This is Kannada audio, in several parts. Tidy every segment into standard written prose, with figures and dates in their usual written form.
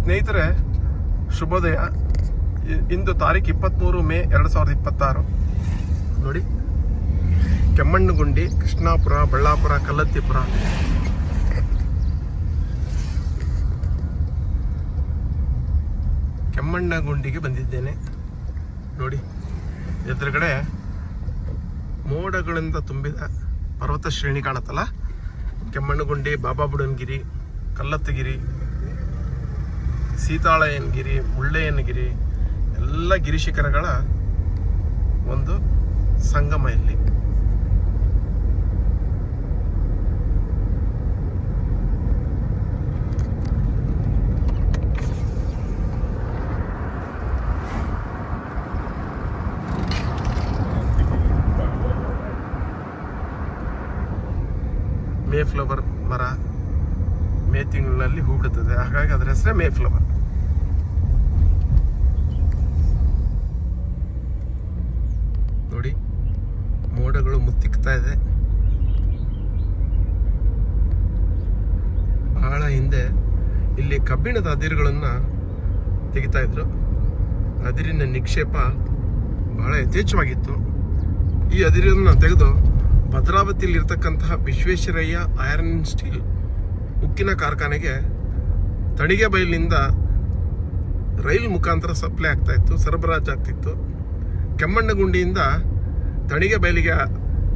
ಸ್ನೇಹಿತರೆ, ಶುಭೋದಯ. ಇಂದು ತಾರೀಕು 23 ಮೇ 2026. ನೋಡಿ, ಕೆಮ್ಮಣ್ಣಗುಂಡಿ, ಕೃಷ್ಣಾಪುರ, ಬಳ್ಳಾಪುರ, ಕಲ್ಲತ್ತಿಪುರ. ಕೆಮ್ಮಣ್ಣಗುಂಡಿಗೆ ಬಂದಿದ್ದೇನೆ. ನೋಡಿ, ಎದುರುಗಡೆ ಮೋಡಗಳಿಂದ ತುಂಬಿದ ಪರ್ವತ ಶ್ರೇಣಿ ಕಾಣುತ್ತಲ್ಲ. ಕೆಮ್ಮಣ್ಣಗುಂಡಿ, ಬಾಬಾ ಬುಡನ್ಗಿರಿ, ಕಲ್ಲತ್ತಗಿರಿ, ಸೀತಾಳಯ್ಯನಗಿರಿ, ಮುಳ್ಳಯ್ಯನಗಿರಿ ಎಲ್ಲ ಗಿರಿಶಿಖರಗಳ ಒಂದು ಸಂಗಮ ಇಲ್ಲಿ. ಮೇ ಫ್ಲವರ್ ಮರ ಮೇ ತಿಂಗಳಲ್ಲಿ ಹೂ ಬಿಡುತ್ತದೆ, ಹಾಗಾಗಿ ಅದರ ಹೆಸರೇ ಮೇ ಫ್ಲವರ್. ನೋಡಿ, ಮೋಡಗಳು ಮುತ್ತಿಕ್ತಾ ಇದೆ. ಬಹಳ ಹಿಂದೆ ಇಲ್ಲಿ ಕಬ್ಬಿಣದ ಅದಿರುಗಳನ್ನು ತೆಗಿತಾ ಇದ್ರು. ಅದಿರಿನ ನಿಕ್ಷೇಪ ಬಹಳ ಯಥೇಚ್ಛವಾಗಿತ್ತು. ಈ ಅದಿರನ್ನು ತೆಗೆದು ಭದ್ರಾವತಿಯಲ್ಲಿ ಇರ್ತಕ್ಕಂತಹ ವಿಶ್ವೇಶ್ವರಯ್ಯ ಐರನ್ ಸ್ಟೀಲ್ ಉಕ್ಕಿನ ಕಾರ್ಖಾನೆಗೆ ತಣಿಗೆ ಬೈಲಿನಿಂದ ರೈಲ್ ಮುಖಾಂತರ ಸಪ್ಲೈ ಆಗ್ತಾ ಇತ್ತು, ಸರಬರಾಜು ಆಗ್ತಿತ್ತು. ಕೆಮ್ಮಣ್ಣಗುಂಡಿಯಿಂದ ತಣಿಗೆ ಬೈಲಿಗೆ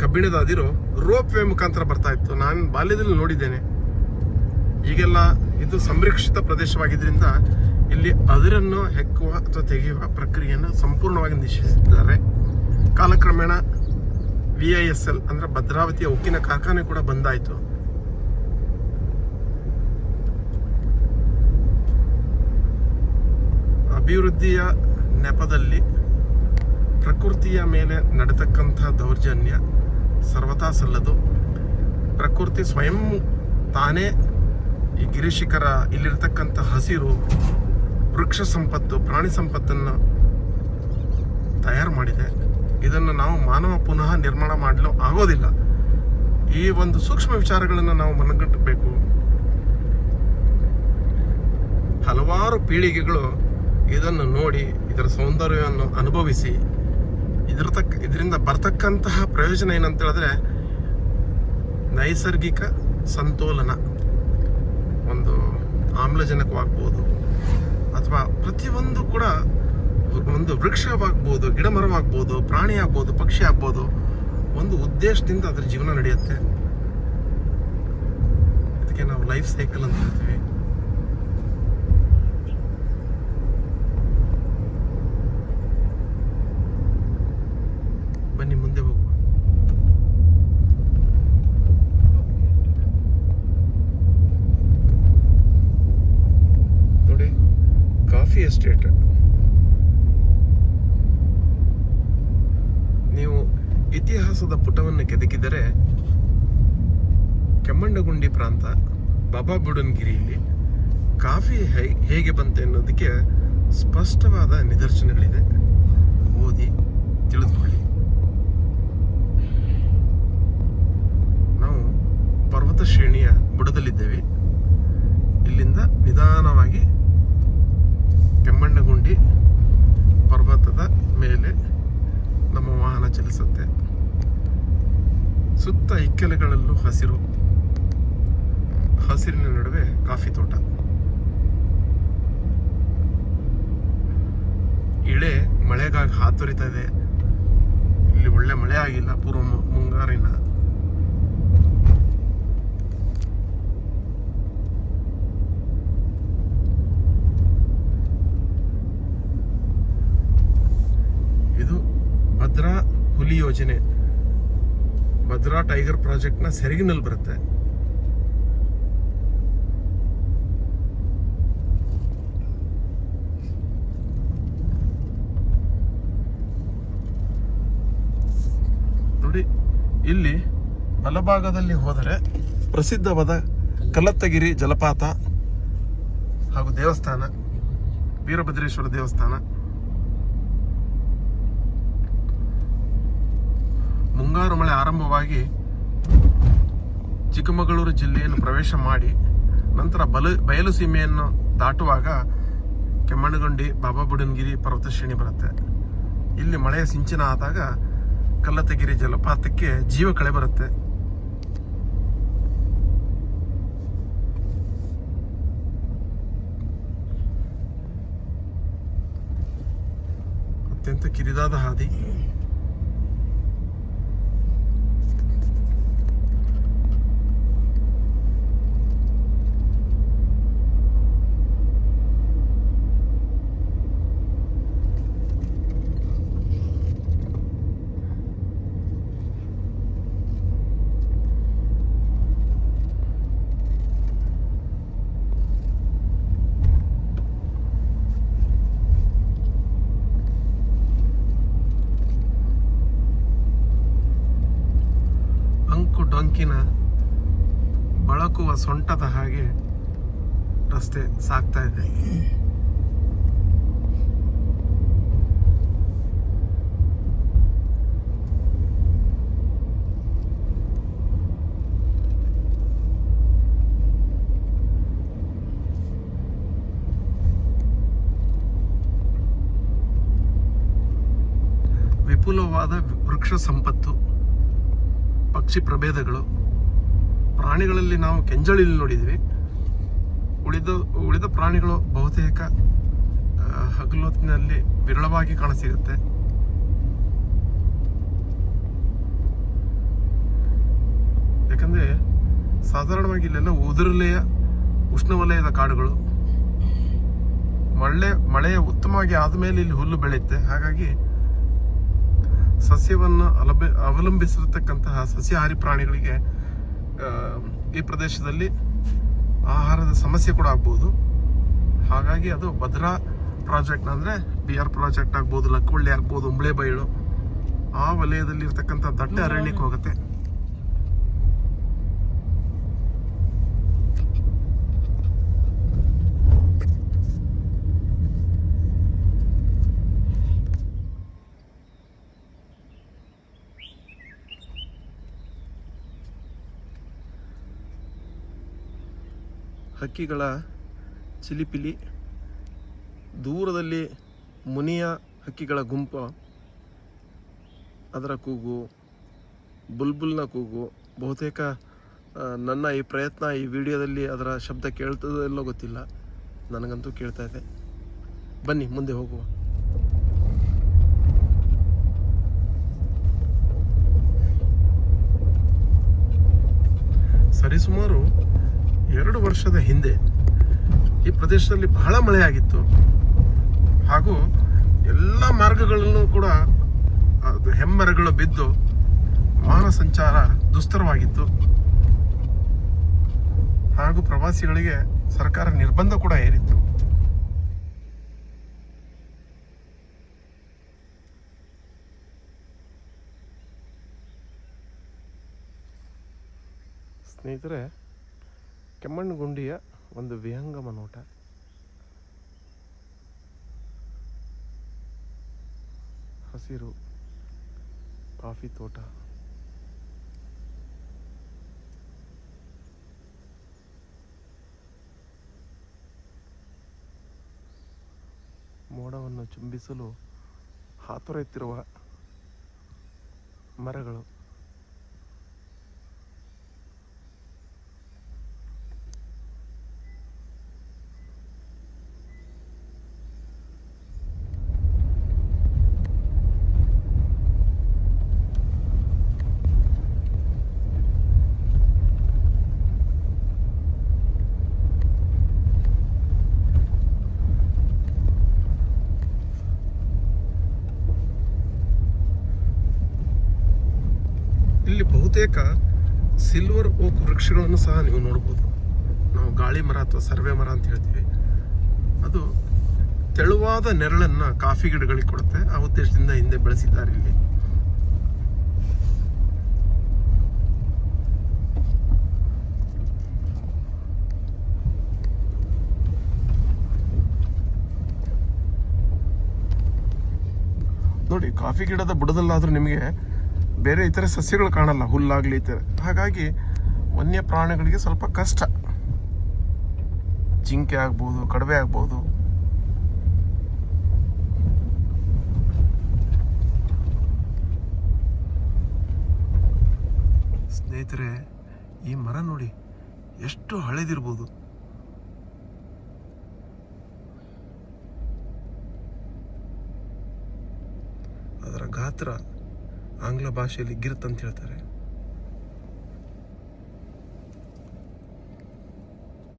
ಕಬ್ಬಿಣದ ಅದಿರು ರೋಪ್ ವೇ ಮುಖಾಂತರ ಬರ್ತಾ ಇತ್ತು. ನಾನು ಬಾಲ್ಯದಲ್ಲಿ ನೋಡಿದ್ದೇನೆ. ಈಗೆಲ್ಲ ಇದು ಸಂರಕ್ಷಿತ ಪ್ರದೇಶವಾಗಿದ್ದರಿಂದ ಇಲ್ಲಿ ಅದಿರನ್ನು ಹೆಕ್ಕುವ ಅಥವಾ ತೆಗೆಯುವ ಪ್ರಕ್ರಿಯೆಯನ್ನು ಸಂಪೂರ್ಣವಾಗಿ ನಿಷೇಧಿಸಿದ್ದಾರೆ. ಕಾಲಕ್ರಮೇಣ VISL ಅಂದ್ರೆ ಭದ್ರಾವತಿಯ ಉಕ್ಕಿನ ಕಾರ್ಖಾನೆ ಕೂಡ ಬಂದಾಯಿತು. ಅಭಿವೃದ್ಧಿಯ ನೆಪದಲ್ಲಿ ಪ್ರಕೃತಿಯ ಮೇಲೆ ನಡೆತಕ್ಕಂತಹ ದೌರ್ಜನ್ಯ ಸರ್ವತಾ ಸಲ್ಲದು. ಪ್ರಕೃತಿ ಸ್ವಯಂ ತಾನೇ ಈ ಗಿರಿಶಿಖರ, ಇಲ್ಲಿರ್ತಕ್ಕಂಥ ಹಸಿರು, ವೃಕ್ಷ ಸಂಪತ್ತು, ಪ್ರಾಣಿ ಸಂಪತ್ತನ್ನು ತಯಾರು ಮಾಡಿದೆ. ಇದನ್ನು ನಾವು ಮಾನವ ಪುನಃ ನಿರ್ಮಾಣ ಮಾಡಲು ಆಗೋದಿಲ್ಲ. ಈ ಒಂದು ಸೂಕ್ಷ್ಮ ವಿಚಾರಗಳನ್ನು ನಾವು ಮನಗಟ್ಟಬೇಕು. ಹಲವಾರು ಪೀಳಿಗೆಗಳು ಇದನ್ನು ನೋಡಿ, ಇದರ ಸೌಂದರ್ಯವನ್ನು ಅನುಭವಿಸಿ, ಇದರಿಂದ ಬರ್ತಕ್ಕಂತಹ ಪ್ರಯೋಜನ ಏನಂತ ಹೇಳಿದ್ರೆ ನೈಸರ್ಗಿಕ ಸಂತೋಲನ. ಒಂದು ಆಮ್ಲಜನಕವಾಗ್ಬೋದು, ಅಥವಾ ಪ್ರತಿಯೊಂದು ಕೂಡ ಒಂದು ವೃಕ್ಷವಾಗ್ಬೋದು, ಗಿಡ ಮರವಾಗ್ಬೋದು, ಪ್ರಾಣಿ ಆಗ್ಬೋದು, ಪಕ್ಷಿ ಆಗ್ಬೋದು, ಒಂದು ಉದ್ದೇಶದಿಂದ ಅದರ ಜೀವನ ನಡೆಯುತ್ತೆ. ಇದಕ್ಕೆ ನಾವು ಲೈಫ್ ಸೈಕಲ್ ಅಂತ ಹೇಳ್ತೀವಿ. ಬನ್ನಿ ಮುಂದೆ ಹೋಗುವ. ನೋಡಿ, ಕಾಫಿ ಎಸ್ಟೇಟ್. ನೀವು ಇತಿಹಾಸದ ಪುಟವನ್ನು ಕೆದಕಿದರೆ ಕೆಮ್ಮಣ್ಣಗುಂಡಿ ಪ್ರಾಂತ, ಬಾಬಾ ಬುಡನ್ಗಿರಿಯಲ್ಲಿ ಕಾಫಿ ಹೇಗೆ ಬಂತೆ ಅನ್ನೋದಕ್ಕೆ ಸ್ಪಷ್ಟವಾದ ನಿದರ್ಶನಗಳಿದೆ. ಓದಿ ತಿಳಿದುಕೊಳ್ಳಿ. ನಾವು ಪರ್ವತ ಶ್ರೇಣಿಯ ಬುಡದಲ್ಲಿದ್ದೇವೆ. ಇಲ್ಲಿಂದ ನಿಧಾನವಾಗಿ ಕೆಮ್ಮಣ್ಣಗುಂಡಿ ಪರ್ವತದ ಮೇಲೆ ನಮ್ಮ ವಾಹನ ಚಲಿಸುತ್ತೆ. ಸುತ್ತ ಇಕ್ಕೆಲೆಗಳಲ್ಲೂ ಹಸಿರು, ಹಸಿರಿನ ನಡುವೆ ಕಾಫಿ ತೋಟ. ಇಳೆ ಮಳೆಗಾಗಿ ಹಾತೊರಿತಾ ಇದೆ. ಇಲ್ಲಿ ಒಳ್ಳೆ ಮಳೆ ಆಗಿಲ್ಲ, ಪೂರ್ವ ಮುಂಗಾರಿನ. ಇದು ಭದ್ರಾ ಹುಲಿ ಯೋಜನೆ, ಭದ್ರಾ ಟೈಗರ್ ಪ್ರಾಜೆಕ್ಟ್ ನ ಸೆರಗಿನಲ್ಲಿ ಬರುತ್ತೆ. ನೋಡಿ, ಇಲ್ಲಿ ಬಲಭಾಗದಲ್ಲಿ ಹೋದರೆ ಪ್ರಸಿದ್ಧವಾದ ಕಲ್ಲತ್ತಗಿರಿ ಜಲಪಾತ ಹಾಗೂ ದೇವಸ್ಥಾನ, ವೀರಭದ್ರೇಶ್ವರ ದೇವಸ್ಥಾನ. ಮುಂಗಾರು ಮಳೆ ಆರಂಭವಾಗಿ ಚಿಕ್ಕಮಗಳೂರು ಜಿಲ್ಲೆಯನ್ನು ಪ್ರವೇಶ ಮಾಡಿ ನಂತರ ಬಯಲು ಸೀಮೆಯನ್ನು ದಾಟುವಾಗ ಕೆಮ್ಮಣ್ಣುಗುಂಡಿ ಬಾಬಾ ಬುಡನ್ಗಿರಿ ಪರ್ವತ ಶ್ರೇಣಿ ಬರುತ್ತೆ. ಇಲ್ಲಿ ಮಳೆಯ ಸಿಂಚನ ಆದಾಗ ಕಲ್ಲತ್ತಗಿರಿ ಜಲಪಾತಕ್ಕೆ ಜೀವ ಕಳೆ ಬರುತ್ತೆ. ಅತ್ಯಂತ ಕಿರಿದಾದ ಹಾದಿ. ಡೊಂಕಿನ ಬಳಕುವ ಸೊಂಟದ ಹಾಗೆ ರಸ್ತೆ ಸಾಗ್ತಾ ಇದೆ. ವಿಪುಲವಾದ ವೃಕ್ಷ ಸಂಪತ್ತು, ಪಕ್ಷಿ ಪ್ರಭೇದಗಳು, ಪ್ರಾಣಿಗಳಲ್ಲಿ ನಾವು ಕೆಂಜಳಿಲಿ ನೋಡಿದ್ವಿ. ಉಳಿದ ಪ್ರಾಣಿಗಳು ಬಹುತೇಕ ಹಗಲೊತ್ತಿನಲ್ಲಿ ವಿರಳವಾಗಿ ಕಾಣಸಿಗುತ್ತೆ. ಯಾಕಂದ್ರೆ ಸಾಧಾರಣವಾಗಿ ಇಲ್ಲೆಲ್ಲ ಉದುರಲೆಯ ಉಷ್ಣವಲಯದ ಕಾಡುಗಳು. ಮಳೆಯ ಉತ್ತಮವಾಗಿ ಆದಮೇಲೆ ಇಲ್ಲಿ ಹುಲ್ಲು ಬೆಳೆಯುತ್ತೆ. ಹಾಗಾಗಿ ಸಸ್ಯವನ್ನು ಅವಲಂಬಿಸಿರತಕ್ಕಂತಹ ಸಸ್ಯಾಹಾರಿ ಪ್ರಾಣಿಗಳಿಗೆ ಈ ಪ್ರದೇಶದಲ್ಲಿ ಆಹಾರದ ಸಮಸ್ಯೆ ಕೂಡ ಆಗ್ಬೋದು. ಹಾಗಾಗಿ ಅದು ಭದ್ರಾ ಪ್ರಾಜೆಕ್ಟ್ ಅಂದರೆ BR ಪ್ರಾಜೆಕ್ಟ್ ಆಗ್ಬೋದು, ಲಕ್ಕವಳ್ಳಿ ಆಗ್ಬೋದು, ಉಂಬ್ಳೆ ಬಯಲು ಆ ವಲಯದಲ್ಲಿ ಇರ್ತಕ್ಕಂಥ ದಟ್ಟ ಅರಣ್ಯಕ್ಕೆ ಹೋಗುತ್ತೆ. ಹಕ್ಕಿಗಳ ಚಿಲಿಪಿಲಿ, ದೂರದಲ್ಲಿ ಮುನಿಯ ಹಕ್ಕಿಗಳ ಗುಂಪು, ಅದರ ಕೂಗು, ಬುಲ್ಬುಲ್ನ ಕೂಗು. ಬಹುತೇಕ ನನ್ನ ಈ ಪ್ರಯತ್ನ ಈ ವಿಡಿಯೋದಲ್ಲಿ ಅದರ ಶಬ್ದ ಕೇಳ್ತದೋ ಇಲ್ಲೋ ಗೊತ್ತಿಲ್ಲ, ನನಗಂತೂ ಕೇಳ್ತಾ ಇದೆ. ಬನ್ನಿ ಮುಂದೆ ಹೋಗುವ. ಸರಿಸುಮಾರು 2 ವರ್ಷದ ಹಿಂದೆ ಈ ಪ್ರದೇಶದಲ್ಲಿ ಬಹಳ ಮಳೆಯಾಗಿತ್ತು. ಹಾಗೂ ಎಲ್ಲ ಮಾರ್ಗಗಳಲ್ಲೂ ಕೂಡ ಹೆಮ್ಮರಗಳು ಬಿದ್ದು ವಾಹನ ಸಂಚಾರ ದುಸ್ತರವಾಗಿತ್ತು. ಹಾಗೂ ಪ್ರವಾಸಿಗಳಿಗೆ ಸರ್ಕಾರ ನಿರ್ಬಂಧ ಕೂಡ ಹೇರಿತ್ತು. ಸ್ನೇಹಿತರೆ, ಕೆಮ್ಮಣ್ಣುಗುಂಡಿಯ ಒಂದು ವಿಹಂಗಮ ನೋಟ. ಹಸಿರು, ಕಾಫಿ ತೋಟ, ಮೋಡವನ್ನು ಚುಂಬಿಸಲು ಹಾತೊರೆಯುತ್ತಿರುವ ಮರಗಳು. ಇಲ್ಲಿ ಬಹುತೇಕ ಸಿಲ್ವರ್ ಓಕ್ ವೃಕ್ಷಗಳನ್ನು ಸಹ ನೀವು ನೋಡ್ಬೋದು. ನಾವು ಗಾಳಿ ಮರ ಅಥವಾ ಸರ್ವೆ ಮರ ಅಂತ ಹೇಳ್ತೀವಿ. ಅದು ತೆಳುವಾದ ನೆರಳನ್ನು ಕಾಫಿ ಗಿಡಗಳಿಗೆ ಕೊಡುತ್ತೆ. ಆ ಉದ್ದೇಶದಿಂದ ಹಿಂದೆ ಬೆಳೆಸಿದ್ದಾರೆ ಇಲ್ಲಿ. ನೋಡಿ, ಕಾಫಿ ಗಿಡದ ಬುಡದಲ್ಲಾದ್ರೂ ನಿಮಗೆ ಬೇರೆ ಇತರೆ ಸಸ್ಯಗಳು ಕಾಣಲ್ಲ, ಹುಲ್ಲಾಗ್ಲಿ ಇತರೆ. ಹಾಗಾಗಿ ವನ್ಯ ಪ್ರಾಣಿಗಳಿಗೆ ಸ್ವಲ್ಪ ಕಷ್ಟ. ಜಿಂಕೆ ಆಗ್ಬೋದು, ಕಡವೆ ಆಗ್ಬೋದು. ಸ್ನೇಹಿತರೆ, ಈ ಮರ ನೋಡಿ ಎಷ್ಟು ಹಳೆದಿರ್ಬೋದು. ಅದರ ಗಾತ್ರ ಆಂಗ್ಲ ಭಾಷೆಯಲ್ಲಿ ಗಿರ್ತ್ ಅಂತ ಹೇಳ್ತಾರೆ.